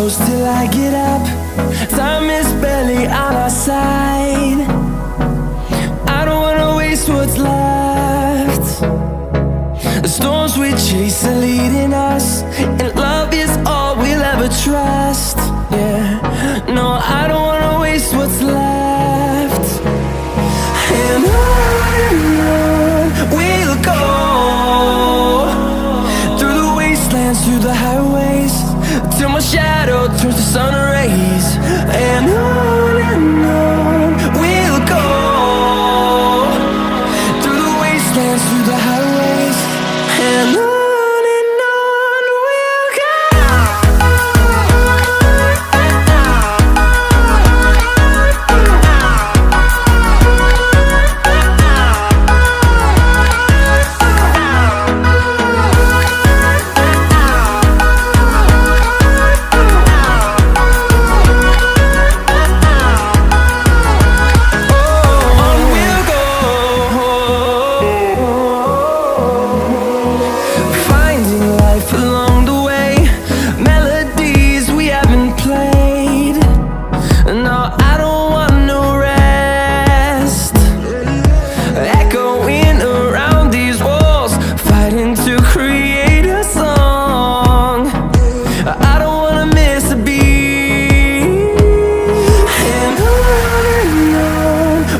close till I get up. Time is barely on our side. I don't wanna waste what's left. The storms we chase are leading us, and love is all we'll ever trust. Yeah, no, I don't wanna waste what's left. And on we'll go, through the wastelands, through the highways, till my shadow turns to sun rays. And on we'll go, through the wastelands, through the highways, and on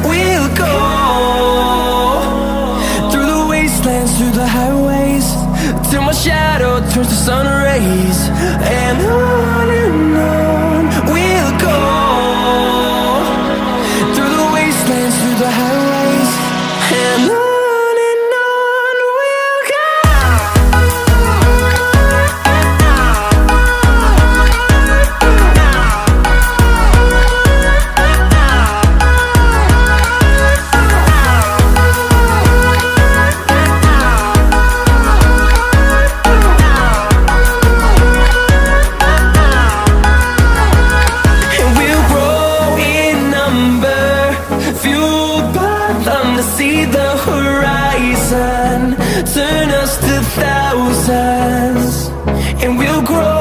we'll go. Through the highways, till my shadow turns to sun rays. And on we'll go, through the wastelands, through the highways, and on we'll go. To see the horizon turn us to thousands, and we'll grow